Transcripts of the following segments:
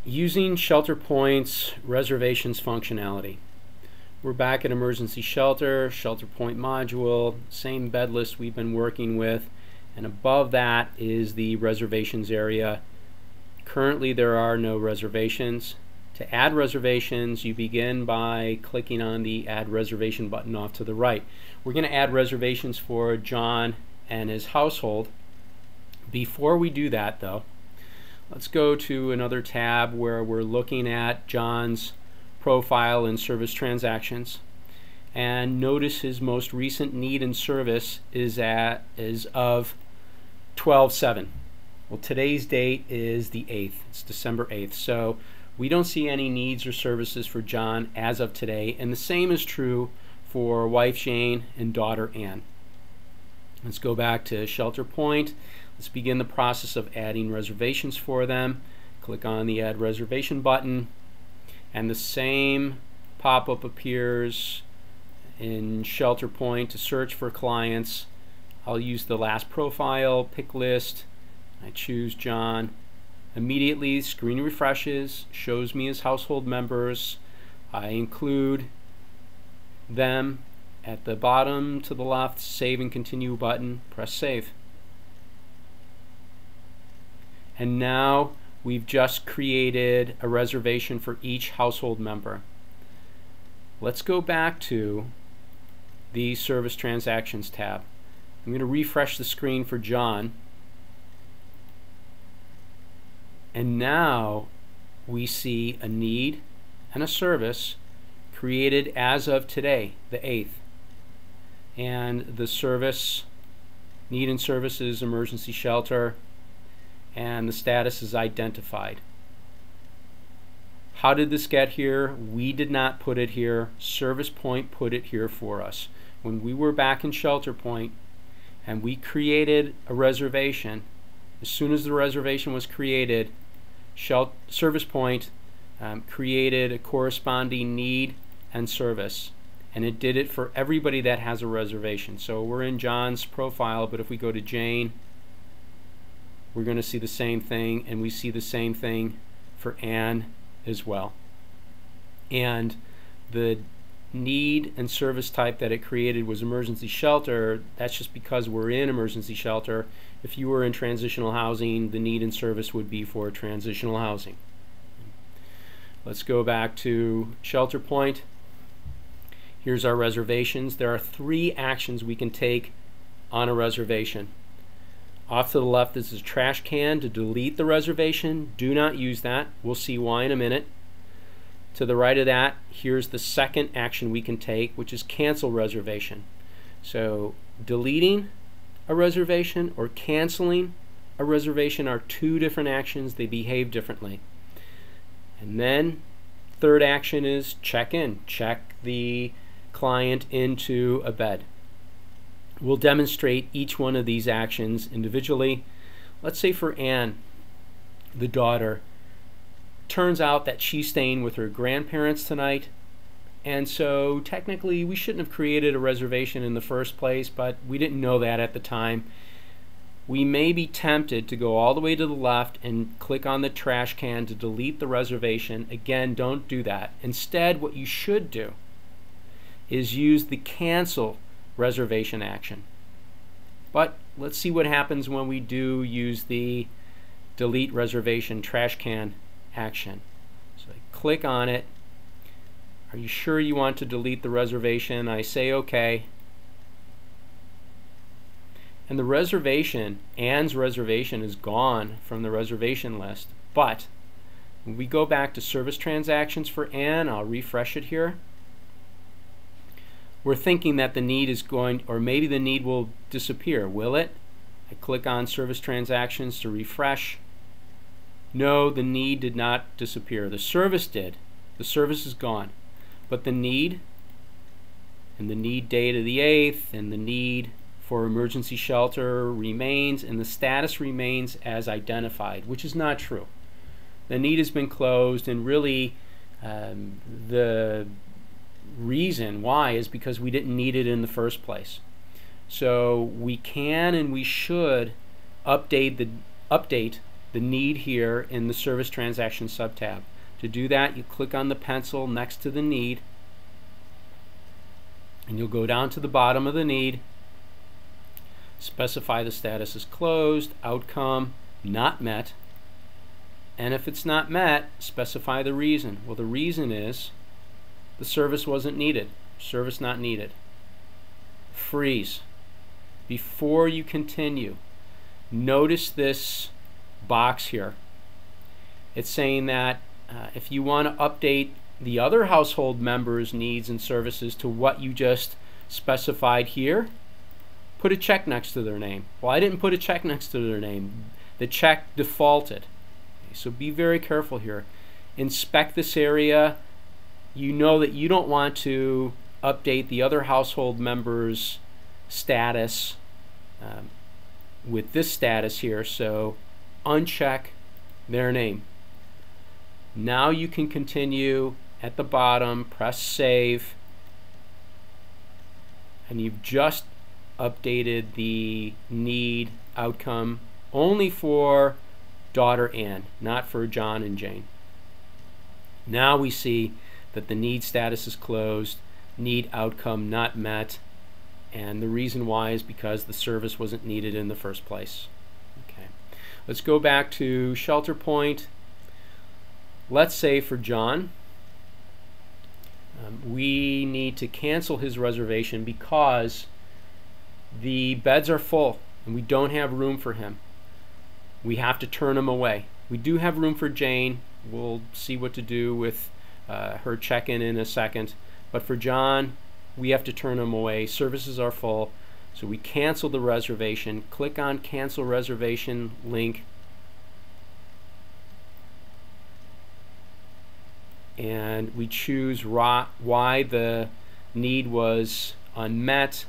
Using ShelterPoint's reservations functionality. We're back at Emergency Shelter, ShelterPoint module, same bed list we've been working with, and above that is the reservations area. Currently there are no reservations. To add reservations, you begin by clicking on the Add Reservation button off to the right. We're going to add reservations for John and his household. Before we do that though, let's go to another tab where we're looking at John's profile in service transactions, and notice his most recent need and service is of 12/7. Well, today's date is the 8th. It's December 8th. So we don't see any needs or services for John as of today, and the same is true for wife Jane and daughter Ann. Let's go back to ShelterPoint. Let's begin the process of adding reservations for them. Click on the Add Reservation button, and the same pop-up appears in ShelterPoint to search for clients. I'll use the last profile, pick list. I choose John. Immediately, screen refreshes, shows me his household members. I include them. At the bottom to the left, Save and Continue button, press Save. And now we've just created a reservation for each household member. Let's go back to the Service Transactions tab. I'm going to refresh the screen for John. And now we see a need and a service created as of today, the 8th. And the service, need and service is Emergency Shelter, and the status is identified. How did this get here? We did not put it here. ServicePoint put it here for us. When we were back in ShelterPoint and we created a reservation, as soon as the reservation was created, ServicePoint created a corresponding need and service, and it did it for everybody that has a reservation. So we're in John's profile, but if we go to Jane, we're going to see the same thing, and we see the same thing for Ann as well. And the need and service type that it created was Emergency Shelter. That's just because we're in Emergency Shelter. If you were in transitional housing, the need and service would be for transitional housing. Let's go back to ShelterPoint. Here's our reservations. There are 3 actions we can take on a reservation. Off to the left is the trash can to delete the reservation. Do not use that. We'll see why in a minute. To the right of that, here's the second action we can take, which is cancel reservation. So deleting a reservation or canceling a reservation are 2 different actions. They behave differently. And then third action is check in. Check the client into a bed. We'll demonstrate each one of these actions individually. Let's say for Ann, the daughter, turns out that she's staying with her grandparents tonight, and so technically we shouldn't have created a reservation in the first place, but we didn't know that at the time. We may be tempted to go all the way to the left and click on the trash can to delete the reservation. Again, don't do that. Instead, what you should do is use the cancel reservation action. But let's see what happens when we do use the delete reservation trash can action. So I click on it. Are you sure you want to delete the reservation? I say okay. And the reservation, Ann's reservation, is gone from the reservation list. But when we go back to service transactions for Ann, I'll refresh it here. We're thinking that the need is going, or maybe the need will disappear. Will it? I click on service transactions to refresh. No, the need did not disappear. The service did. The service is gone. But the need, and the need date of the 8th, and the need for Emergency Shelter remains, and the status remains as identified, which is not true. The need has been closed, and really the reason why is because we didn't need it in the first place. So we can and we should update the need here in the service transaction subtab. To do that, you click on the pencil next to the need, and you'll go down to the bottom of the need, specify the status is closed, outcome not met, and if it's not met, specify the reason. Well, the reason is the service wasn't needed. Service not needed. Freeze. Before you continue, notice this box here. It's saying that if you want to update the other household members' needs and services to what you just specified here, put a check next to their name. Well, I didn't put a check next to their name. The check defaulted. Okay, so be very careful here. Inspect this area. You know that you don't want to update the other household members' status with this status here, so uncheck their name. Now you can continue at the bottom, press save, and you've just updated the need outcome only for daughter Ann, not for John and Jane. Now we see that the need status is closed, need outcome not met, and the reason why is because the service wasn't needed in the first place. Okay, let's go back to ShelterPoint. Let's say for John, we need to cancel his reservation because the beds are full and we don't have room for him. We have to turn him away. We do have room for Jane. We'll see what to do with her check-in in a second. But for John, we have to turn him away. Services are full. So we cancel the reservation. Click on Cancel Reservation link. And we choose why the need was unmet,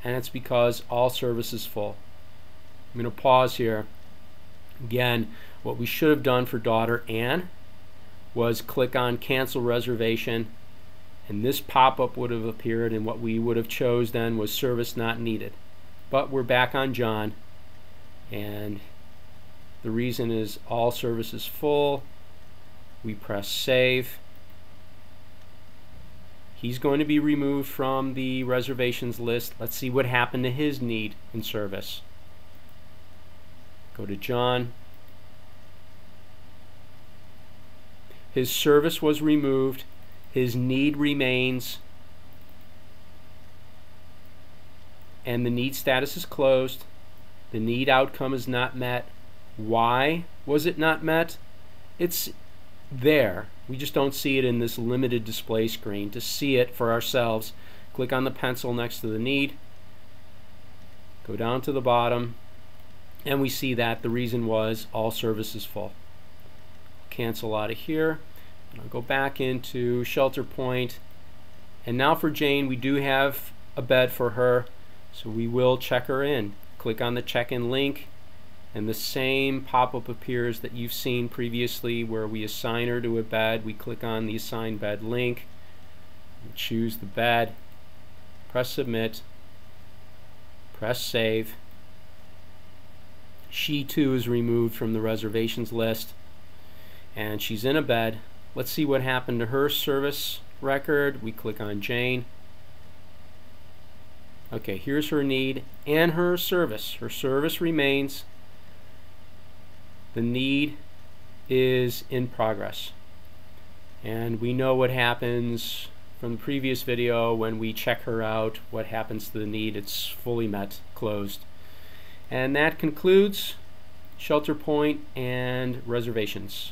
and it's because all service is full. I'm going to pause here. Again, what we should have done for daughter Ann was click on Cancel Reservation, and this pop-up would have appeared, and what we would have chose then was service not needed. But we're back on John, and the reason is all service is full. We press save. He's going to be removed from the reservations list. Let's see what happened to his need and service. Go to John. His service was removed. His need remains. And the need status is closed. The need outcome is not met. Why was it not met? It's there. We just don't see it in this limited display screen. To see it for ourselves, click on the pencil next to the need, go down to the bottom, and we see that the reason was all service is full. Cancel out of here, and I'll go back into ShelterPoint, and now for Jane, we do have a bed for her, so we will check her in. Click on the check-in link, and the same pop-up appears that you've seen previously where we assign her to a bed. We click on the Assign Bed link, choose the bed, press Submit, press Save. She too is removed from the reservations list, and she's in a bed. Let's see what happened to her service record. We click on Jane. Okay, here's her need and her service. Her service remains. The need is in progress. And we know what happens from the previous video when we check her out. What happens to the need? It's fully met, closed. And that concludes ShelterPoint and reservations.